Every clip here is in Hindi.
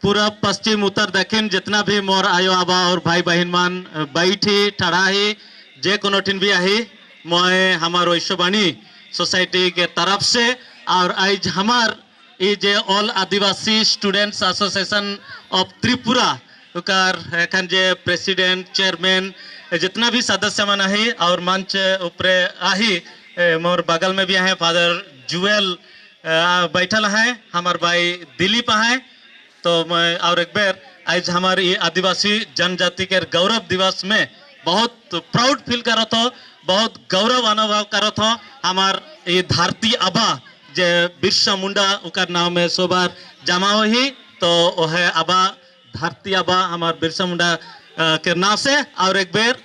पूरब पश्चिम उत्तर दक्षिण जितना भी मोर आयो आबा और भाई बहन मान बैठी ठड़ाही जे कोनो ठिन भी आही मैं हमार वैश्यवाणी सोसाइटी के तरफ से और आज हमार ये जे all Adivasi students association of Tripura उकार एखन जे प्रेसिडेंट चेयरमैन जितना भी सदस्य मन आही और मंच ऊपरे आही मोर बगल में भी है फादर जुएल बैठल है हमार भाई दिलीप है। तो मैं और एक बार आज हमारे ये आदिवासी जनजाति के गौरव दिवस में बहुत प्राउड फील करत हो, बहुत गौरव अनुभव करत हो। हमार ये धरती आबा जे बिरसा मुंडा उकर नाम में सोबार जमा ही तो वह आबा धरती आबा हमार बिरसा मुंडा के नाम से और एक बार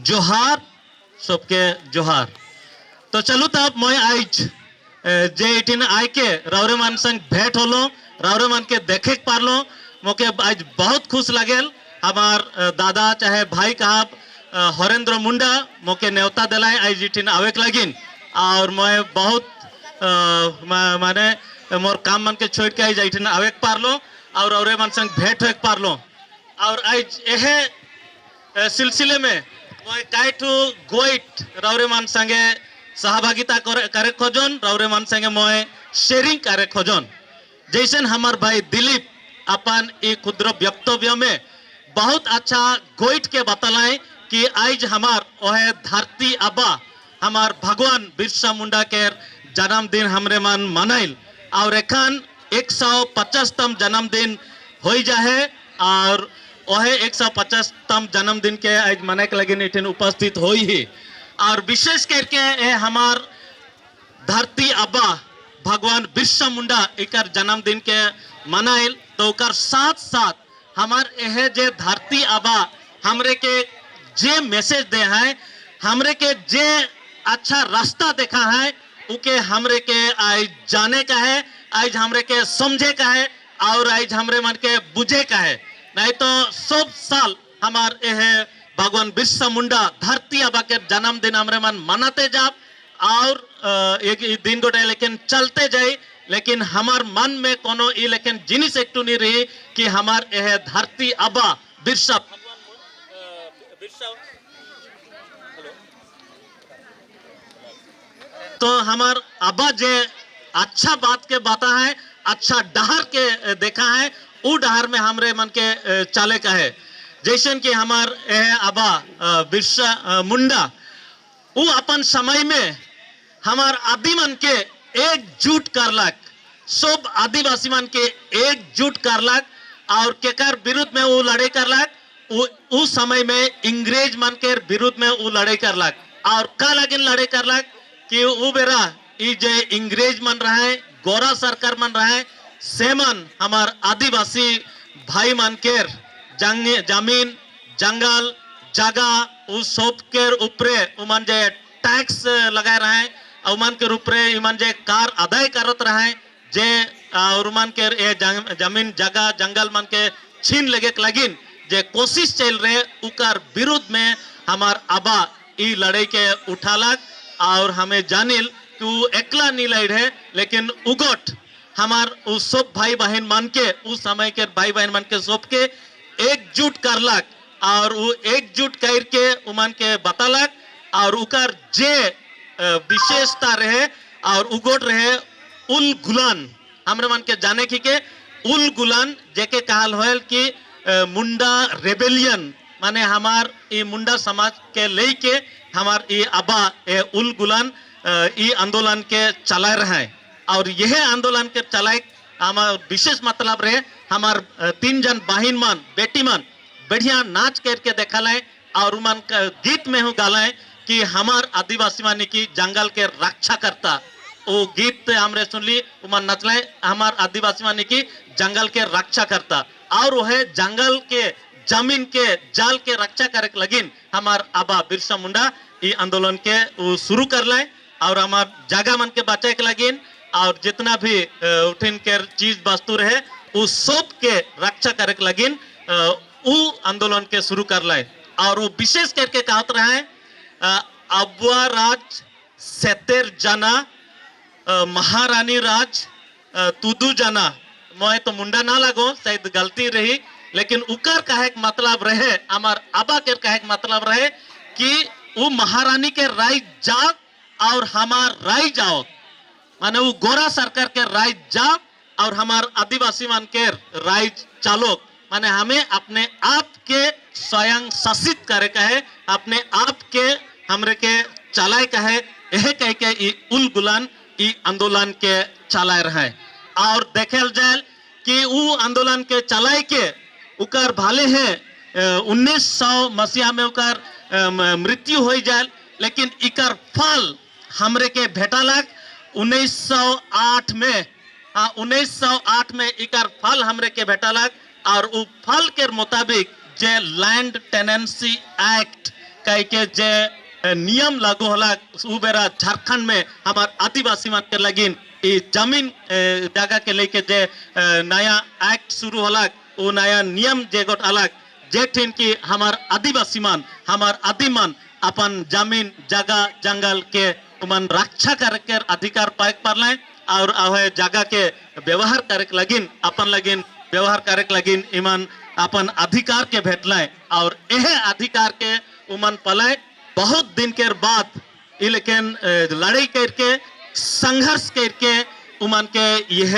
जोहार सबके जोहार। तो चलो तब मैं आज जे इटिन आय के रावरे मान संग भेंट होलो रावरे मान के देखे पारलो मोके आज बहुत खुश लगेल। हमार दादा चाहे भाई कहाब हरेंद्र मुंडा मोके न्योता दिलाए आज इटिन आवेक लगिन और मैं बहुत माने मोर काम मन के छोड़ के आज इटिन आवेक पारलो और रावरे मान संग भेंट होक पारलो और आज यह सिलसिले में मैं काइठू गोइट रावरे मान संगे सहभागिता करे खोजन रावरे मान संगे मैं शेयरिंग करे खोजन। जैसे हमार भाई दिलीप अपन एक क्षुद्र वक्तव्य में बहुत अच्छा गोइट के बतलाए कि आज हमार वह धरती आबा हमार भगवान बिरसा मुंडा के जन्मदिन हमरे मन मनाइल और एखन 150तम जन्मदिन हो जाए और वह 150तम जन्मदिन के आज मनाए के लगे इठन उपस्थित हो ही और विशेष करके हमार धरती आबा भगवान बिरसा मुंडा एकर जन्मदिन के मनाइल तो ओकर साथ साथ हमार यह जे धरती आबा हमरे के जे मैसेज दे है हमरे के जे अच्छा रास्ता देखा है उके हमरे के आज जाने का है आज हमरे के समझे का है और आज हमरे मन के बुझे का है। नहीं तो सब साल हमार यह भगवान बिरसा मुंडा धरती आबा के जन्मदिन हमरे मन मनाते जाब और एक दिन गोटे लेकिन चलते जाए लेकिन हमार मन में कोनो ई लेकिन जिनिस एकटू नहीं रही कि हमार यह धरती आबा बिरसा तो हमार आबा जे अच्छा बात के बाता है अच्छा डहर के देखा है वो डहर में हमरे मन के चाले का है। जैसे कि हमार आबा बिरसा मुंडा वो अपन समय में हमार आदि मन के एकजुट करलक सब आदिवासी मन के एकजुट करलक और केकर विरुद्ध में वो लड़ाई करलक उस समय में अंग्रेज मन के विरुद्ध में वो लड़ाई करलक और का लगिन लड़ाई करलक कि वो बेरा ये जे अंग्रेज मन रहे गोरा सरकार मन रहे सेमन हमार आदिवासी भाई मन के जमीन जंगल जगह उस सब के ऊपरे उमन जे टैक्स लगाए रहे उमन के ऊपरे इमन जे कार अदाय करत रहे जे और उमन के जमीन जगह जंगल मन के छीन लगे लगिन जे कोशिश चल रहे उकर विरुद्ध में हमार आबा ई लड़ाई के उठालक और हमें जानिल कि वो एकला नहीं लड़ है लेकिन उगट हमार उस सब भाई बहन मन के उस समय के भाई बहन मन के सब के एकजुट करलक और वो एकजुट करके उमन के बतालक और उकर जे विशेषता रहे और उगोट रहे उल गुलान हमरे मन के जाने की के उल गुलान जेके कहल होल कि मुंडा रेबेलियन माने हमार ये मुंडा समाज के लेके हमार ये आबा ये उल गुलान ये आंदोलन के चला रहे और यह आंदोलन के चलाए हमार विशेष मतलब रहे हमार 3 जन बहन मन बेटी मन बढ़िया नाच करके देखलाए और मन गीत में हूँ गालाए कि हमार आदिवासी मानी की जंगल के रक्षा करता वो गीत हमरे सुनली उमन नचलाए हमार आदिवासी मानी की जंगल के रक्षा करता और वह जंगल के जमीन के जाल के रक्षा करे लगिन हमार आबा बिरसा मुंडा ये आंदोलन के शुरू कर लाए और हमार जगह मन के बचाए के लगिन और जितना भी उठिन के चीज वस्तु रहे उस सब के रक्षा करे लगिन वो आंदोलन के शुरू कर लाए और वो विशेष करके कहत रहे अबुआ राज सेतेर जना महारानी राज तुदू जना मैं तो मुंडा ना लगो शायद गलती रही, लेकिन उकर कहे मतलब रहे हमार आबा के कहे मतलब रहे कि वो महारानी के राय जाओ और हमार राय जाओ, माने वो गोरा सरकार के राय जाओ और हमार आदिवासी मान के राय चालो, माने हमें अपने आप के स्वयं शासित करे का है, अपने आप के हमरे के चलाए का है, यह कह के उल गुलान आंदोलन के चलाए रहे। और देखल जाए कि वो आंदोलन के चलाए के उकर भाले है 1900 मसीहा में उकर मृत्यु हो जाए, लेकिन इकर फल हमरे के भेटालक 1908 में। 1908 में इकर फल हमरे के भेटालक और उ फल के मुताबिक जे लैंड टेनेंसी एक्ट कह के जे नियम लागू होला उ बेरा झारखंड में हमार आदिवासी मान के लगिन जमीन जगह के लेके जे नया एक्ट शुरू होला, वो नया नियम जे गोट अलग जेठिन की हमार आदिवासी मान हमार आदिमान अपन जमीन जगह जंगल के मन रक्षा करे अधिकार पाए पारले और अहे जगह के व्यवहार करे लगिन अपन लगिन व्यवहार करे लगिन ईमान अपन अधिकार के भेटले और यह अधिकार के उमन पले बहुत दिन के बाद लेकिन लड़ाई करके संघर्ष करके उमन के यह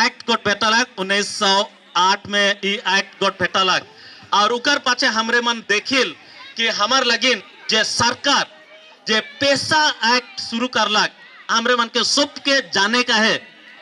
एक्ट कोट भेटलक 1908 में ई एक्ट कोट भेटलक और उकर पाछे हमरे मन देखिल कि हमार लगिन जे सरकार जे पैसा एक्ट शुरू करलक, हमरे मन के सब के जाने का है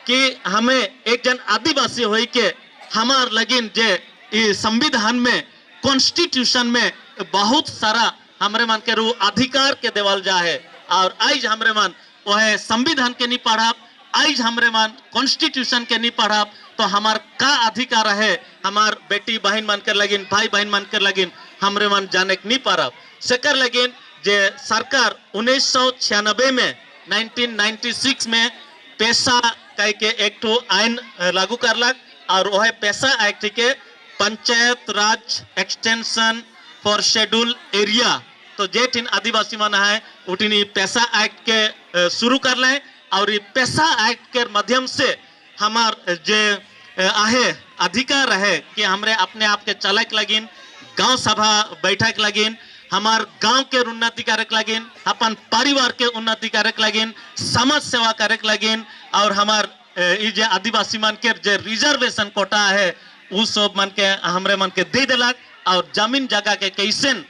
कि हमें एक जन आदिवासी होई के हमार लगिन जे संविधान में कॉन्स्टिट्यूशन में बहुत सारा हमरे मन के रू अधिकार के देवल जा है और आज हमरे मन वह संविधान के नहीं पढ़ा, आज हमरे मन कॉन्स्टिट्यूशन के नहीं पढ़ा तो हमार का अधिकार है, हमार बेटी बहन मान कर लगिन भाई बहन मान कर लगिन हमरे मन जाने के नहीं पढ़ा सेकर लगिन जे सरकार 1996 में 1996 में पैसा कह के एक ठो आइन लागू करलक और वह पैसा एक्ट के पंचायत राज एक्सटेंशन फॉर शेड्यूल एरिया, तो जेठिन आदिवासी मन है उठिन पैसा एक्ट के शुरू कर लें और ये पैसा एक्ट के माध्यम से हमार जे आहे अधिकार है कि हमरे अपने आप के चलक लगिन गांव सभा बैठक लगिन हमार गांव के उन्नति करक लगिन अपन परिवार के उन्नति करक लगिन समाज सेवा करक लगिन और हमार ये जे आदिवासी मन के जे रिजर्वेशन कोटा है उ सब मन के हमरे मन के दे देलक और जमीन जगह के कैसन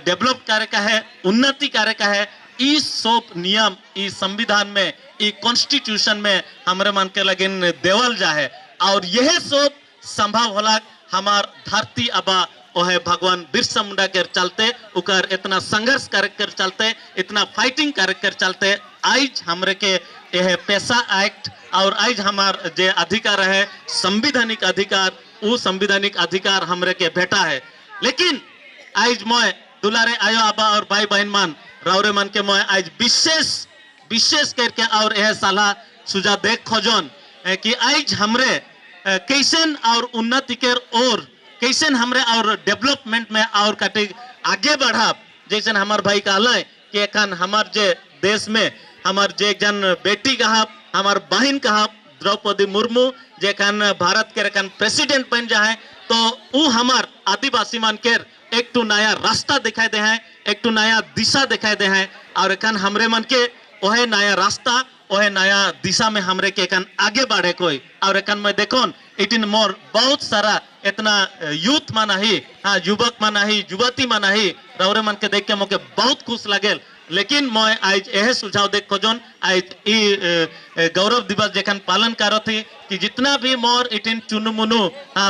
डेवलप करे का है उन्नति करे का है ई सब नियम ई संविधान में ई कॉन्स्टिट्यूशन में हमरे मन के लगिन देवल जा है और यह सब संभव होला हमार धरती अबा ओहे भगवान बिरसा मुंडा के चलते उकर इतना संघर्ष कर चलते इतना फाइटिंग कर चलते आज हमरे के यह पैसा एक्ट और आज हमार जे अधिकार है संविधानिक अधिकार वो संविधानिक अधिकार हमरे के भेटा है। लेकिन आज मैं दुलारे आयो आबा और भाई बहन मान रावरे मन के मैं आज विशेष करके और यह सलाह सुझाव देख खोजन कि आज हमरे कैसन और उन्नति के और कैसन हमरे और डेवलपमेंट में और कटे आगे बढ़ा जैसे हमार भाई कहला कि एखन हमार जे देश में हमार जे जन बेटी कहा हमार बहन कहा द्रौपदी मुर्मू जेखन भारत के एखन प्रेसिडेंट बन जाए तो वो हमार आदिवासी मान के एक तो नया रास्ता दिखाई दे हैं एक तो नया दिशा दिखाई दे हैं और एखन हमरे मन के वह नया रास्ता वह नया दिशा में हमरे के एखन आगे बढ़े कोई और एखन में देखो इटिन मोर बहुत सारा इतना यूथ माना ही हाँ युवक माना ही युवती माना ही रौरे मन के देख के मोके बहुत खुश लगे। लेकिन मैं आज यह सुझाव देख खोजन आज गौरव दिवस जेखन पालन करो थी कि जितना भी मोर इटिन चुनुमुनु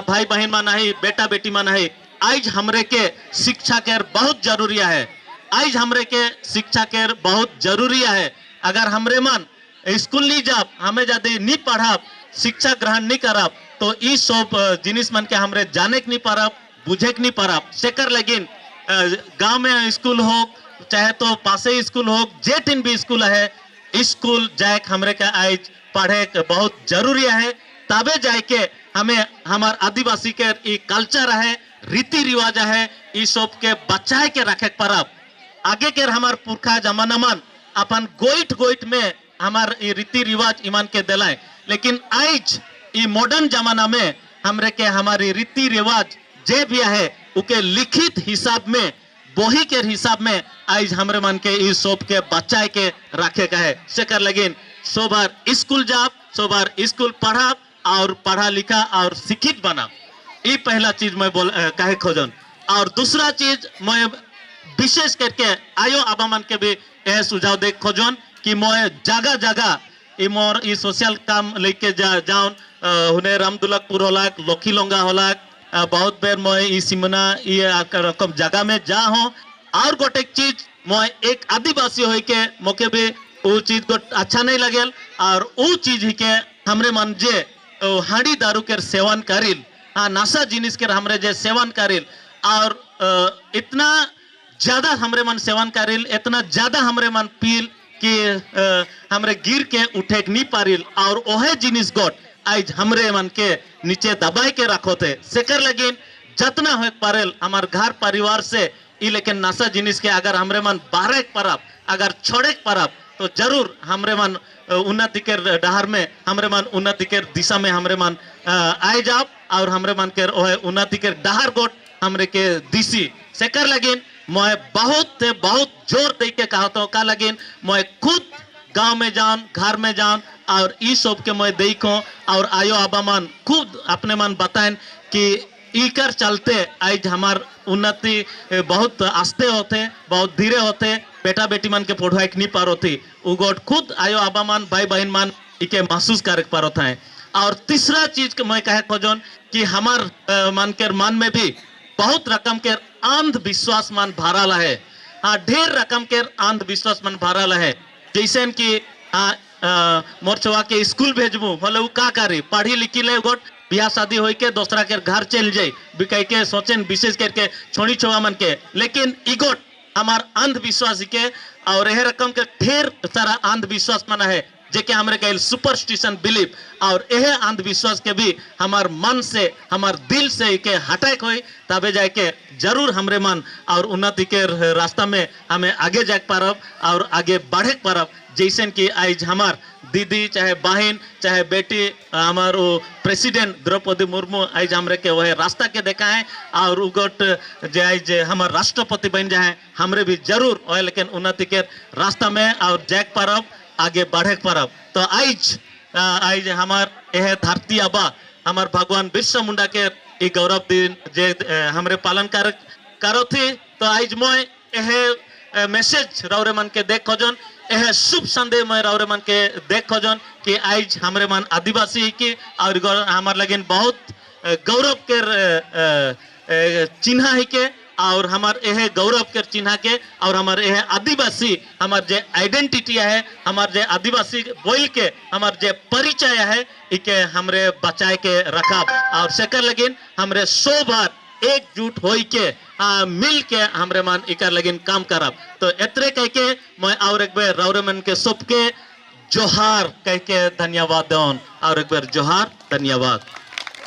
भाई बहन माना ही बेटा बेटी माना ही आज हमरे के शिक्षा के बहुत जरूरी है, आज हमरे के शिक्षा के बहुत जरूरी है। अगर हमरे मन स्कूल नहीं जाब हमें यदि नहीं पढ़ब शिक्षा ग्रहण नहीं करब तो ई सब जिनिस मन के हमरे जाने के नहीं पारब बुझे के नहीं पारब सेकर लगिन गांव में स्कूल हो चाहे तो पासे स्कूल हो जेठिन भी स्कूल है स्कूल जाए हमरे के आज पढ़े के बहुत जरूरी है तबे जाए के हमें हमार आदिवासी के ई कल्चर है रीति रिवाज है ई सब के बचाए के रखे पारब। आगे के हमार पुरखा जमाना मन अपन गोइट में हमार रीति रिवाज ईमान के दिलाए लेकिन आज ये मॉडर्न जमाना में हमरे के हमारी रीति रिवाज जे भी है उके लिखित हिसाब में बोही के हिसाब में आज हमरे मन के इस सब के बचाए के रखे का है सेकर लगिन सोबार स्कूल जाप सोबार स्कूल पढ़ा और पढ़ा लिखा और शिक्षित बना। ये पहला चीज मैं बोल कहे खोजन। और दूसरा चीज मैं विशेष करके आयो आबा मन के भी यह सुझाव दे खोजन कि मैं जगह जगह ये मोर ये सोशल काम लेके जाऊन उन्हें रामदुलकपुर होलाक लोखी लोंगा होलाक बहुत बेर मैं ये सिमना ये रकम जगह में जा हूँ। और गोटे चीज मैं एक आदिवासी हो के मोके भी वो चीज को अच्छा नहीं लगे और वो चीज ही के हमरे मन जे हाड़ी दारू के सेवन करिल नशा जिनिस के हमरे जे सेवन करिल और इतना ज्यादा हमरे मन सेवन करिल इतना ज्यादा हमरे मन पील कि हमरे गिर के उठे नहीं पारिल और ओहे जिनिस गोट आज हमरे मन के नीचे दबाए के रखो थे सेकर लगिन जतना हो पारेल हमार घर परिवार से ई लेकिन नशा जिनिस के अगर हमरे मन बाहर परब अगर छोड़े परब तो जरूर हमरे मन उन्नति के डहर में हमरे मन उन्नति के दिशा में हमरे मन आए जाओ और हमरे मन के उन्नति के डहर गोट हमरे के दिशी सेकर लगिन मैं बहुत जोर दे के कहता हूँ का लगिन मैं खुद गांव में जाऊं घर में जाऊं और ई सब के मैं देखूं और आयो आबा मन खुद अपने मन बताएं कि इकर चलते आज हमार उन्नति बहुत आस्ते होते बहुत धीरे होते बेटा बेटी मन के पढ़वाई नहीं पारो थी उगोट खुद आयो आबा मन भाई बहन मन इके महसूस कर पारो था। और तीसरा चीज के मैं कहे खोजन कि हमार मन के मन में भी बहुत रकम के अंधविश्वास मन भरल है। हाँ ढेर रकम के अंधविश्वास मन भरल है जैसे कि मोर छुआ के स्कूल भेजबू बोले वो का करी पढ़ी लिखी ले गोट बियाह शादी हो के दूसरा के घर चल जाये कह के सोचें विशेष करके छोड़ी छुआ मन के लेकिन इगोट हमार अंधविश्वास के और यह रकम के ढेर सारा अंधविश्वास मना है जेके हमरे कहे सुपरस्टिशन बिलीफ और यह अंधविश्वास के भी हमार मन से हमार दिल से के हटाए हो तबे जाके जरूर हमरे मन और उन्नति के रास्ता में हमें आगे जा पारब और आगे बढ़े पारब जैसे कि आज हमार दीदी चाहे बहन चाहे बेटी हमार प्रेसिडेंट द्रौपदी मुर्मू आज हमरे के वह रास्ता के देखा है और उगट जे आज हमार राष्ट्रपति बन जाए हमरे भी जरूर वह लेकिन उन्नति के रास्ता में और जैक पारब आगे बढ़े पारब। तो आज हमार यह धरती आबा हमार भगवान बिरसा मुंडा के ये गौरव दिन जे हमरे पालन करो थी। तो आज मैं यह मैसेज रौरे मन के देख खोजन यह शुभ संदेश मैं रौरे मन के देख खोजन कि आज हमरे मन आदिवासी की और हमार लगिन बहुत गौरव के चिन्ह है के और हमार यह गौरव के चिन्ह के और हमार यह आदिवासी हमार जे आइडेंटिटी है हमार जे आदिवासी बोल के हमार जे परिचय है इके हमरे बचाए के रखब और सेकर लगिन हमरे 100 बार एकजुट हो के मिल के हमरे मन इकर लगिन काम करब। तो एतरे कह के मैं और एक बार रौरे मन के सबके जोहार कह के धन्यवाद दौन और एक बार जोहार धन्यवाद।